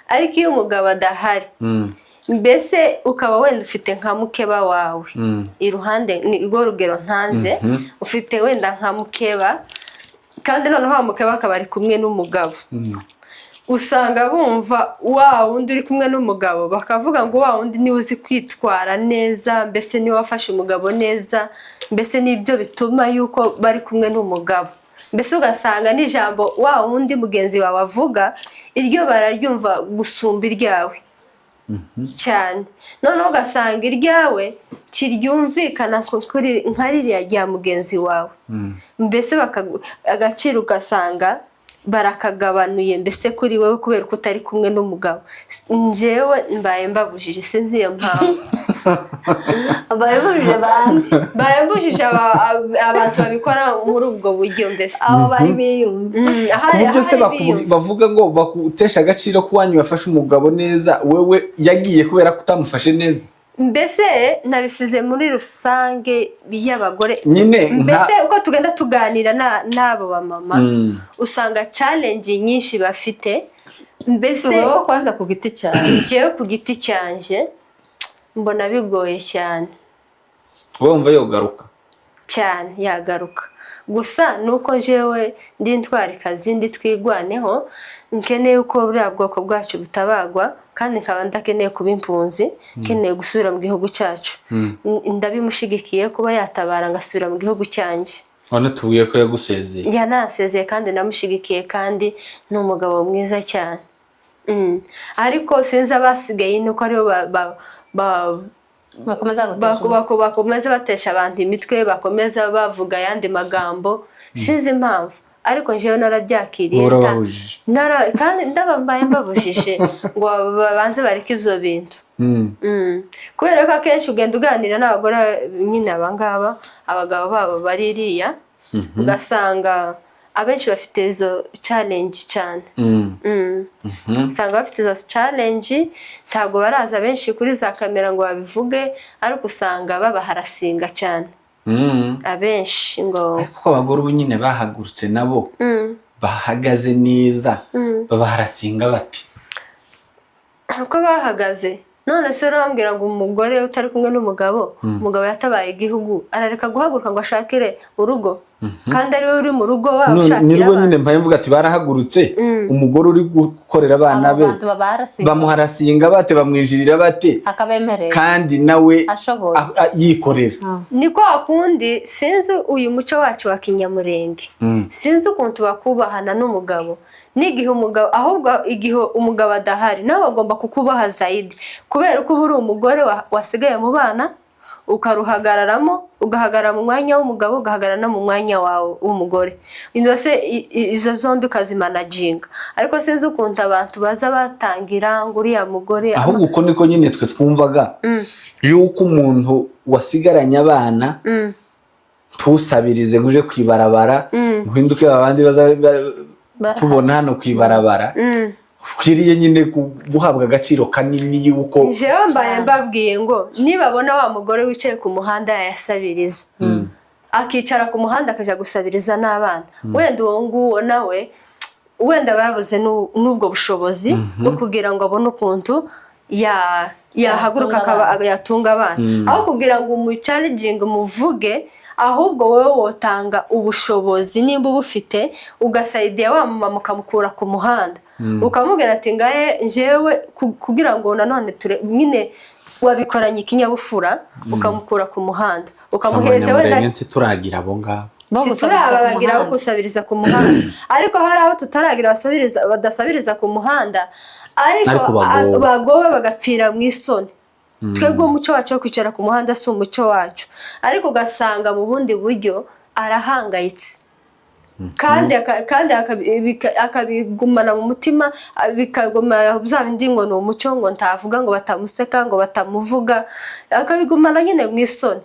ariko iyo umugabo adahari mbese ukaba wenda ufite nka mukeba wawe iruhande ni rwo rugero ntanze ufite wenda nka mukeba kandi noneho wa mukeba akaba ari kumwe n'umugabo usanga bumva wa wundi uri kumwe n'umugabo bakavuga ngo wa wundi niwe uzi kwitwara neza mbese niwe wafashe umugabo neza mbese nibyo bituma yuko bari kumwe n'umugabo mbese ugasanga n'ijambo wa wundi mugenzi wawe avuga iryo bararyumva gusumba iryawe cyane noneho ugasanga iryawe kiryumvikana nka ririya rya mugenzi wawe mbese agaciro ugasanga barakagabanuye mbese kuri wowe kubera ko utari kumwe n'umugabo njyewe mbaye mbabujije sinzi iyo mpamvu mbaye mbujije abantu babikora muri ubwo buryo mbese abo bari biyumva ku buryo se bavuga ngo bakutesha agaciro ko wanyu wafashe umugabo neza wewe yagiye kubera ko utamufashe neza mbese nabisize muri rusange y'abagore nyine mbese uko tugenda tuganira n'abo bamama usanga challenge nyinshi bafite mbese wowe kwanza ku giti cyawe jewe ku giti cyanje mbona bigoye cyane wumva yogaruka cyane yagaruka gusa nuko jewe ndi ntwarikazi ndi twigwaneho nkeneye uko buriya bwoko bwacu butabagwa kandi nkaba ndakeneye kuba impunzi nkeneye gusubira mu gihugu cyacu ndabimushigikiye kuba yatabara ngasubira mu gihugu cyanjye wanatuye ko yagusezeye yanasezeye kandi namushigikiye kandi ni umugabo mwiza cyane ariko sinzi abasigaye nuko aribo bakomeza batesha abantu imitwe bakomeza bavuga ayandi magambo sinzi impamvu ariko njyewe narabyakiriye kandi ndabambaye mbabujije ngo babanze bareke ibyo bintu kubera ko akenshi ugenda uganira n'abagore nyine abangaba abagabo babo baririya ugasanga abenshi bafite izo challenge cyane usanga bafite izo challenge ntabwo baraza benshi kuri za kamera ngo babivuge ariko usanga babaharasinga cyane abenshi ngo ariko abagore ubu nyine bahagurutse nabo bahagaze neza babaharasinga bati uko bahagaze none se urambwira ngo umugore utari kumwe n'umugabo umugabo yatabaye igihugu arareka guhaguruka ngo ashakire urugo kandi ari we uri mu rugo washakira nirwo nyine mpaye mvuga ati barahagurutse umugore uri gukorera abana be bamuharasinga bate bamwinjirira bate akabemerera kandi nawe yikorera ni kwa kundi sinzi uyu muco wacu wa kinyamurenge sinzi ukuntu bakubahana n'umugabo n'igihe umugabo ahubwo igihe umugabo adahari nawe agomba kukubaha zaidi kubera ko uri umugore wasigaye mu bana ukaruhagararamo, ugahagarara mu mwanya w'umugabo, ugahagarara no mu mwanya wawe w'umugore. Indose izo zombi ukazimanaginga. Ariko sinzi ukuntu abantu baza batangira ngo uriya mugore ahubwo uko niko nyine twe twumvaga yuko umuntu wasigaranye abana tusabirize nguje kwibarabara muhinduke abandi baza tubona hano kwibarabara ukwiriye nyine guhabwa agaciro kanini yuko jewe mbaye mbabwiye ngo nibabona wa mugore wicaye ku muhanda yasabiriza akicara ku muhanda akaja gusabiriza n'abana wenda uwo nguwo nawe wenda babuze n'ubwo bushobozi bwo kugira ngo abone ukuntu yahaguruka akaba yatunga abana aho kugira ngo umuchallenging umuvuge ahubwo wowe wotanga ubushobozi nimba ubufite ugasaidia wa mama ukamukura ku muhanda ukamubwira ati ngaye njewe kugira ngo nanone nyine wabikoranye ikinyabufura ukamukura ku muhanda ukamuhereza wenda turagira abo ngabo turabagira gusabiriza ku muhanda ariko hari aho tutaragira badasabiriza ku muhanda ariko bagowe bagapfira mu isoni twebwe umuco wacu wo kwicara ku muhanda si umuco wacu ariko ugasanga mu bundi buryo arahangayitse kandi akabigumana mu mutima bikaguma bindi ngo ni umuco ngo ntavuga ngo batamuseka ngo batamuvuga akabigumana nyine mu isoni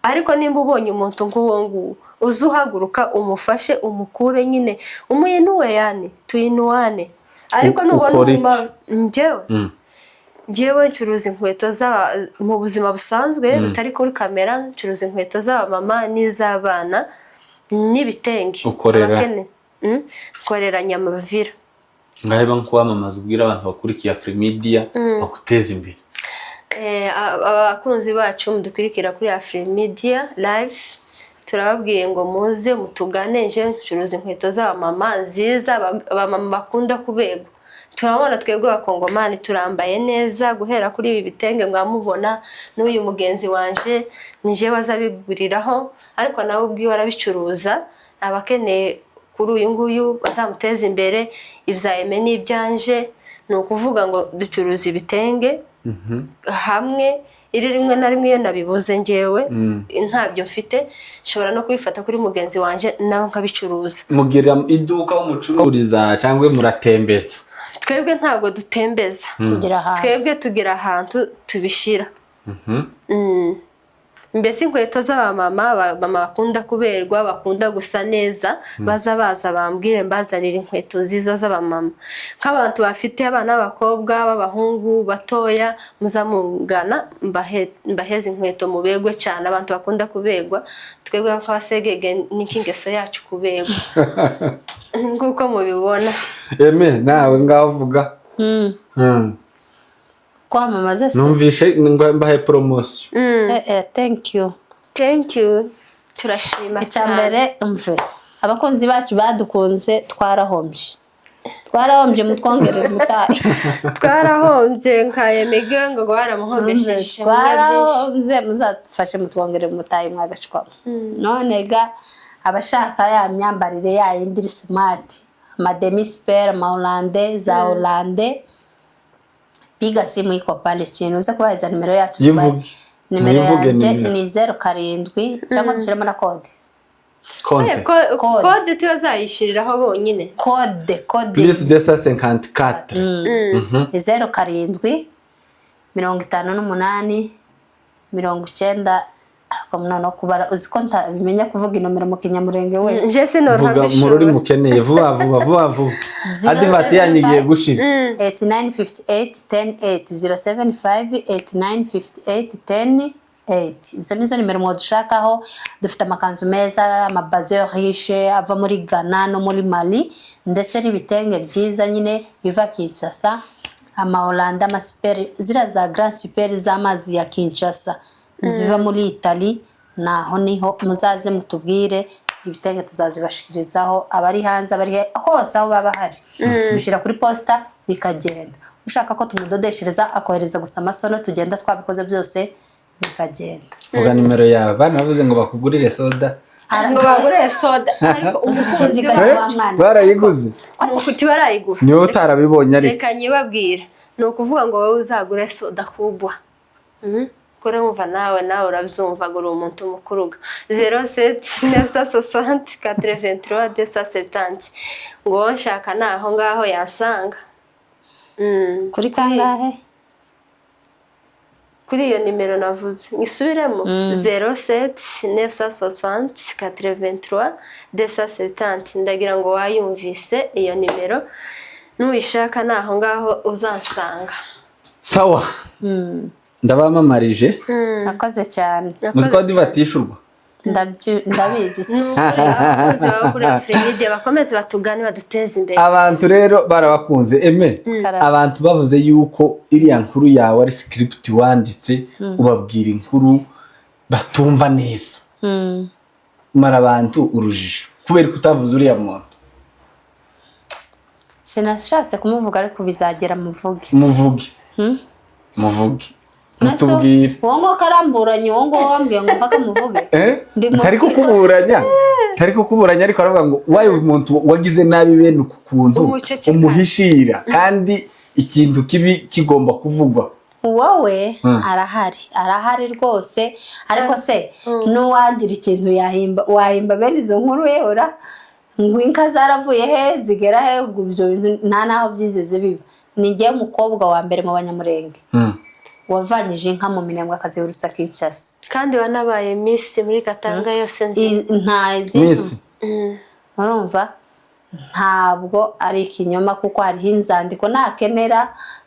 ariko nimba ubonye umuntu nk'uwo nguwo uzuhaguruka umufashe umukure nyine umuyinuwe yani tuyinuwane ariko nubona njyewe ncuruza inkweto mu buzima busanzwe bitari kuri kamera ncuruza inkweto z'abamama n'iz'abana n'ibitenge korera Nyamavira ngahe bankwamamaza ubwira abantu bakurikiye AFRIMEDIA bakuteza imbere abakunzi bacu mudukurikira kuri AFRIMEDIA live turababwiye ngo muze mutugane nje ncuruza inkweto z'abamama nziza abamama bakunda kubegwa turabona twebwe abakongomani turambaye neza guhera kuri ibi bitenge mwamubona n'uyu mugenzi wanje nije wazabiguriraho ariko nawe ubwiwe arabicuruza abakeneye kuri uyu nguyu bazamuteza imbere ibyayeme n'ibyanje ni ukuvuga ngo ducuruza ibitenge hamwe iri rimwe na rimwe iyo nabibuze ngewe ntabyo mfite nshobora no kubifata kuri mugenzi wanje nawe nkabicuruza mugira iduka umucururiza cyangwa muratembeza twebwe ntabwo dutembeza twebwe tugira ahantu tubishira mbese inkweto z'abamama bakunda kuberwa bakunda gusa neza baza bambwire mbazanira inkweto ziza z'abamama nk'abantu bafite abana b'abakobwa b'abahungu batoya muzamungana mbaheze inkweto mubegwe cyane abantu bakunda kubegwa twebwe nk'abasegege n'ingeso yacu kubegwa nguko mubibona nawe ngaho uvuga kwamamaza se numvishe mbahe promotion thank you turashima cyane umve abakunzi bacu badukunze twarahombye mutwongerera umutayi twarahombye nkayemege ngo baramuhombesheje twarahombye muzadufashe mutwongerera umutayi mwagashwamo none ga abashaka ya myambarire ya yindi smart mademi spare maulande za Hollande biga simu iko pale chini uza kubaza nimero yacu nimero yanjye ni 07 cyangwa dushiremo na code tuzayishiriraho bonyine code plus 254 07 58 90 no kubara uziko ntabimenya kuvuga inomero mu kinyamurenge we nje sinoroha muri mukeneye vuba adivati yanyigiye gushira 8958 izo nizo nimero mudushakaho dufite amakanzu meza amabaze riche ava muri Ghana no muri Mali ndetse n'ibitenge byiza nyine biva Kinshasa ama Hollande ama super zira za grand super z'amazi ya Kinshasa ziva muri Italy naho niho muzaze mutubwire ibitenge tuzazibashikirizaho abari hanze abari hose aho baba hari mushira kuri posta bikagenda ushaka ko tumudodeshereza akohereza gusa amasono tugenda twabikoze byose bikagenda vuga nimero yawe bana bavuze ngo bakugurire soda ngo bagure soda ariko uzitindigana barayiguze nukuti barayigura niwe utarabibonye ari reka nyibabwira no kuvuga ngo wowe uzagure soda kubwa kure wumva nawe urabyumva ngo uri umuntu mukuru 07 960 83 270 ngo nshaka naho ngaho yasanga kuri kangahe kuri iyo nimero navuze nisubiremo 07 960 83 270 ndagira ngo wayumvise iyo nimero nuyishaka naho ngaho uzansanga sawa ndabamamarije akoze cyane muzi ko batishurwa ndabizi abakozi baba kuri AFRIMEDIA bakomeze batugane baduteze imbere abantu rero barabakunze abantu bavuze yuko iriya nkuru yawe ari script wanditse ubabwira inkuru batumva neza mara abantu urujijo kubera kutavuze uriya muntu sinashatse kumuvuga ariko bizagera muvuge mutubwire wongo karamburanye wongo wambwiye ngo mpaka muvuge ntari kukuburanya ariko aravuga ngo wayo umuntu wagize nabi bene ukuntu umuhishira kandi ikintu kibi kigomba kuvugwa wowe arahari rwose ariko se nuwagira ikintu wahimba bene izo nkuru yehora ngo inka zaravuye he zigera he ubwo ibyo bintu nta naho byizeze biba ni njye umukobwa wa mbere mu banyamulenge wavanyije inka mu minembwe akazihurutsa Kinshasa kandi wanabaye Miss muri Katanga yose ntazi urumva ntabwo ari ikinyoma kuko hariho inzandiko nakenera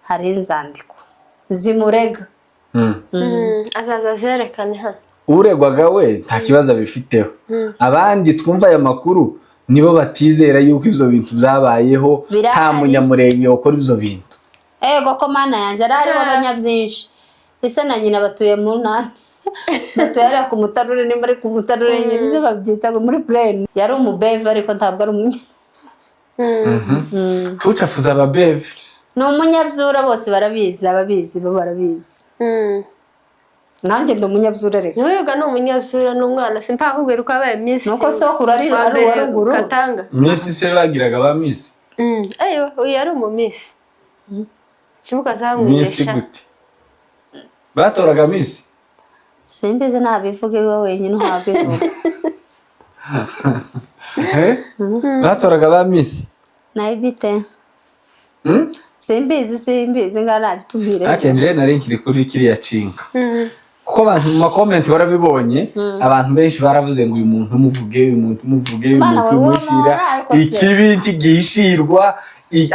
hariho inzandiko zimurega azaza zerekane hano uregwaga we nta kibazo abifiteho abandi twumva aya makuru nibo batizera yuko ivyo bintu byabayeho nta munyamurenge ukora ivyo bintu ego ko mana yanje ari abanyabyinshi ese na nyina batuye mu ntara batuye ari ku mutarure nimba ari ku mutarure nyirize babyita muri plane yari umubeve ariko ntabwo ari umunya tucafuza ababeve ni umunyabyura bose barabizi ababizi bo barabizi nanjye ndi umunyabyura reka nuyuga ni umunyabyura n'umwana simpakubwira uko abaye Miss nuko sokuru ari waruguru Katanga Miss se bagiraga ba Miss ayo uyu yari umu Miss kibuka zamwigesha batoraga Miss simbize nabivuge wowe wenyine ntabivuga batoraga ba Miss nayibite simbize ngana bitubwire akenje nari nkiri kuri kiriya cinka kuko abantu mu comment barabibonye abantu benshi baravuze ngo uyu muntu muvuge umushira ikibi kigishirwa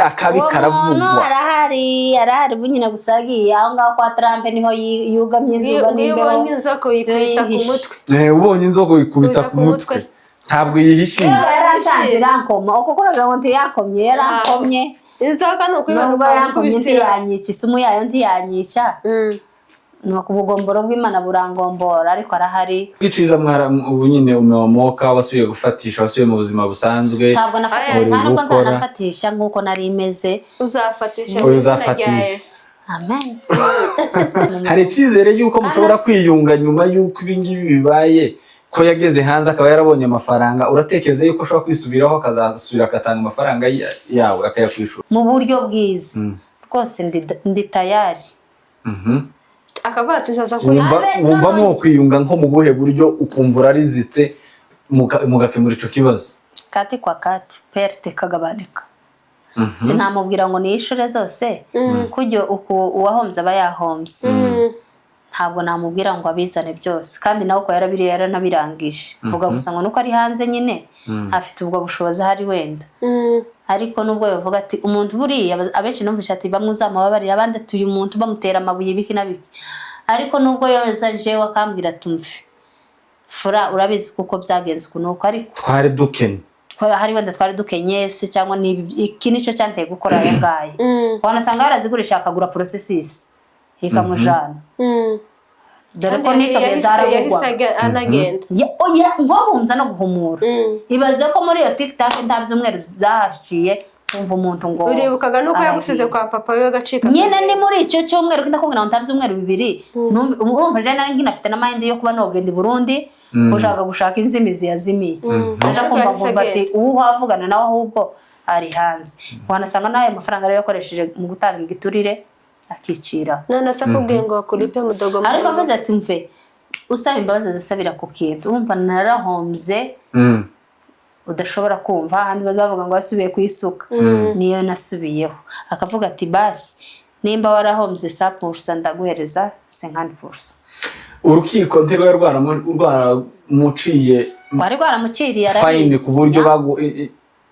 akabi karavugwa arahari bunyina gusagiye aho ngaho kwa Trump niho yugamye izuba n'imbeho ubonye inzoko yikubita ku mutwe ubonye inzoko yikubita ku mutwe ntabwo yihishiye yaratanze irankoma uko kuragira ngo ntiyakomye yarankomye inzoka no kwibanuka yankomye ntiyanyica isumu yayo ntiyanyica nuko ubugomboro bw'Imana burangombora ariko arahari kwiciza ubu nyine umeomoka wasubiye gufatisha wasubiye mu buzima busanzwe ntabwo nafatisha ntabwo nzanafatisha nkuko nari imeze uzafatisha izina Yesu amen hari icyizere yuko mushobora kwiyunga nyuma yuko ibingibi bibaye ko yageze hanze akaba yarabonye amafaranga uratekereza yuko ushobora kwisubiraho akazasubira agatanga amafaranga yawe akayakwishura mu buryo bwiza rwose ndi tayari akavatuje wumva mwo kwiyunga nko mu buhe buryo ukumva urarizitse mugakemura ico kibazo kati kwa kati perte kagabanika sinamubwira ngo niyishure zose kujyo uwahomza aba yahombye ntabwo namubwira ngo abizane byose kandi nawe ko yarabiriye yaranabirangije vuga gusa ngo nuko ari hanze nyine afite ubwo bushobozi hari wenda ariko nubwo yavuga ati umuntu buriya abenshi numvisha ati bamwe uzamababarira abandi ati uyu muntu bamutera amabuye biki na biki ariko nubwo yoza jewe akambwira tumve fura urabizi kuko byagenze uko ariko twari dukene hari wenda twari dukenye se cyangwa iki nico cyanteye gukora aya ngaye wanasanga yarazigurisha akagura processes ikamujana dore ko nico gezaragwa anagenda oya ngobumza no guhumura ibaze ko muri iyo TikTok ntabyumweru zaciye umva umuntu ngo uribukaga nuko yagusize kwa papa we gacika nyene ni muri icyo cyumweru kindakubwira ngo ntabyumweru bibiri urumva je nari nginafite na mind yo kuba nogenda i Burundi ushaka gushaka inzimizi yazimiye aje kumva ngo bati uwo havugana nawe ahubwo ari hanze wanasanga nayo amafaranga rero yakoresheje mu gutanga igiturire akicira none se akubwiye ngo kulipe mudogo ariko avuze ati mve usaba imbabazi azasabira ku kintu urumva narahomze udashobora kumva handi bazavuga ngo asubiye kwisuka niyo nasubiyeho akavuga ati basi nimba warahomze 100% ndaguhereza 50%. Urukiko ntego rwaramuciye bari baramuciriye fine ku buryo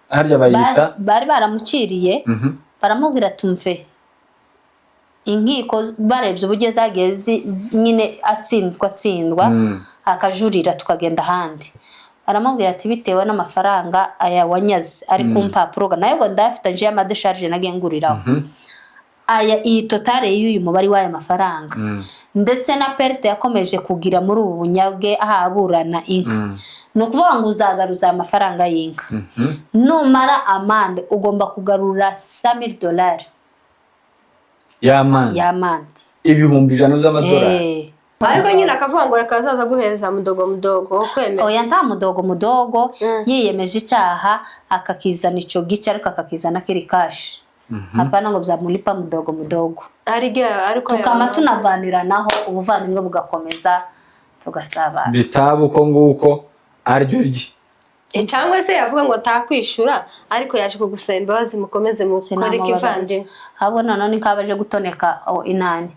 harya bayita bari baramuciriye baramubwira tumve inkiko barebye uburyo zagiye nyine atsindwa akajurira tukagenda handi aramubwira ati bitewe n'amafaranga aya wanyaze ari ku mpapuro nayo ngo ndafite nje y'amadesharge nagenguriraho aya iyi totale y'uyu mubari w'aya mafaranga ndetse na perte yakomeje kugira muri ubu bunyabwe ahaburana inka no kuvuga ngo uzagaruza amafaranga y'inka numara amande ugomba kugarura $100,000 y'amande ibihumbi 100 z'amadolari ariko nyine akavuga ngo reka azaza guheza mudogo kwemera oya nta mudogo yiyemeje icyaha akakizana ico gice ariko akakizana kiri cash hapana ngo byamulipa mudogo ariko tukama tunavaniranaho ubuvandimwe bugakomeza tugasabana bitabu ko nguko aryo rye cyangwa se yavuga ngo takwishura ariko yaje kugusaba imbabazi mukomeze mukore kivandimwe abo none kabaje gutoneka inani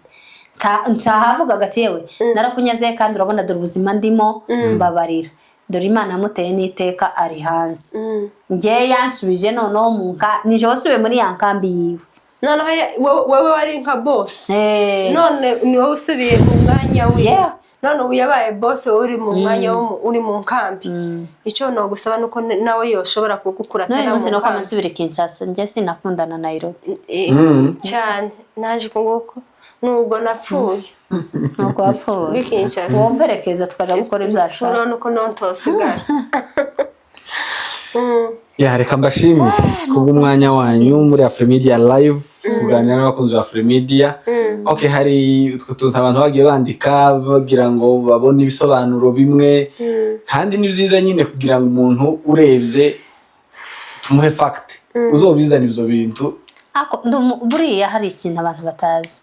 ntahavuga gati yewe narakunyaze kandi urabona dore ubuzima ndimo mbabarira dore Imana yamuteye n'iteka ari hanze ngiye yansubije noneho nije wasubiye muri yankambi yiwe noneho wewe wari nka boss none ni wowe usubiye mu mwanya wiwe none ubu yabaye boss uri mu mwanya uri mu nkambi icyo no gusaba nuko nawe yoshobora kugukuratera mu nkambi no nsubire Kinshasa ngiye sinakundana na Nairobi cyane naje kunguko nubwo napfuye nuko wapfuye womperekeza twaje gukora ibyacu urabona uko nontosigara reka mbashimire kubw'umwanya wanyu muri Afrimedia live kuganira n'abakunzi ba Afrimedia hari utwo abantu bagiye bandika bagira ngo babone ibisobanuro bimwe kandi ni byiza nyine kugira ngo umuntu urebye tumuhe fact uzobizana ibyo bintu buriya hari ikintu abantu batazi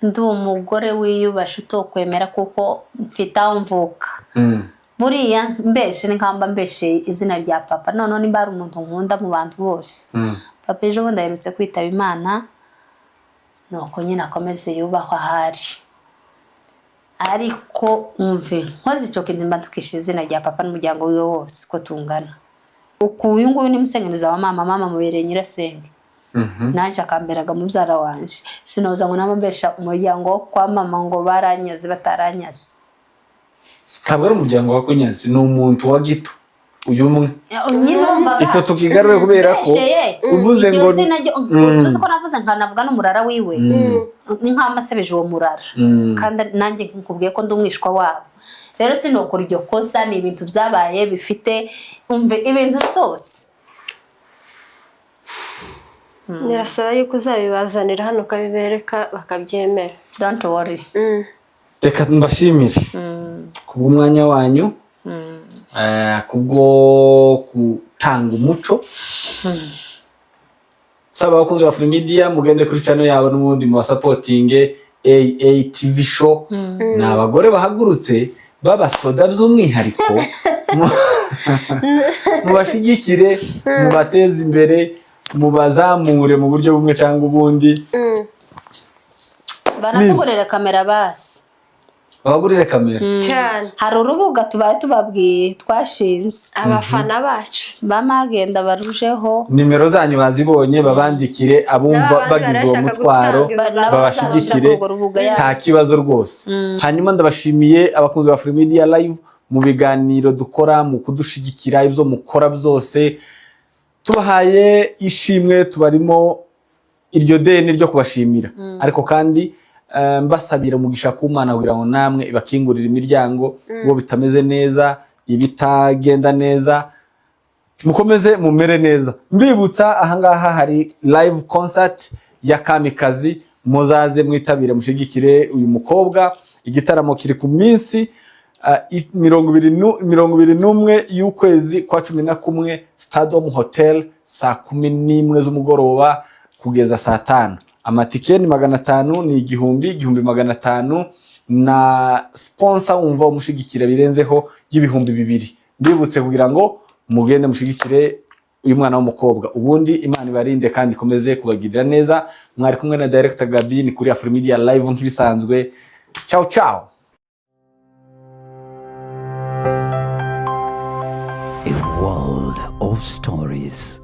ndi umugore wiyubasha utokwemera kuko mfite aho mvuka buriya mbeshe nkamba mbeshe izina rya papa none nimba ari umuntu nkunda mu bantu bose papa ejo bundi aherutse kwitaba Imana nuko nyine akomeze yubahwa ahari ariko umve nkoze icyo kintu mba tukishe izina rya papa n'umuryango wiwe wose ko tungana uyu nguyu ni musengereza wa mama mubereye nyirasenge naje akamberaga mubyara wanje sinoza ngo namambesha umuryango kwa mama ngo baranyaze bataranyaze ntabwo ari umuryango wa kunyazi ni umuntu wa gito uyu umwe ito tukigarure kubera ko uvuze ngo tuzi ko navuze nkanavuga n'umurara wiwe ni nk'amasebeje uwo murara kandi nanjye nkubwiye ko ndi umwishwa wabo rero sinokora iryo kosa ni ibintu byabaye bifite umve ibintu byose nirasaba yuko uzabibazanira hano ukabibereka bakabyemera don't worry reka mbashimire kubw'umwanya wanyu kubwo gutanga umuco saba abakunzi ba Afrimedia mugende kuri channel yawe n'ubundi mu supporting AATV show ni abagore bahagurutse babasoda by'umwihariko mubashigikire mubateze imbere mubazamure mu buryo bumwe cyangwa ubundi banatugurira kamera basi bagurire kamera cyane hari urubuga tubaye tubabwiye twashinze abafana bacu bamagenda barujeho nimero zanyu bazibonye babandikire abumva bagize uwo mutwaro babashigikire nta kibazo rwose hanyuma ndabashimiye abakunzi ba Afrimedia live mu biganiro dukora mu kudushigikira ibyo mukora byose tubahaye ishimwe tubarimo iryo deni ryo kubashimira ariko kandi mbasabira umugisha ku Mana kugira ngo namwe ibakingurira imiryango ngo bitameze neza ibitagenda neza mukomeze mumere neza mbibutsa ahangaha hari live concert ya Kamikazi muzaze mwitabire mushigikire uyu mukobwa igitaramo kiri ku minsi 21 y'ukwezi kwa 11 Stadium Hotel saa 11 z'umugoroba kugeza saa 5 amatike ni 500, ni 1500 na sponsor wumva umushigikira birenzeho y'ibihumbi 2. Mbibutse kugira ngo mugende mushigikire uyu mwana w'umukobwa, ubundi Imana ibarinde kandi ikomeze kubagirira neza. Mwari kumwe na Director Gabi ni kuri Afrimedia Live nk'ibisanzwe. Ciao ciao. A world of stories.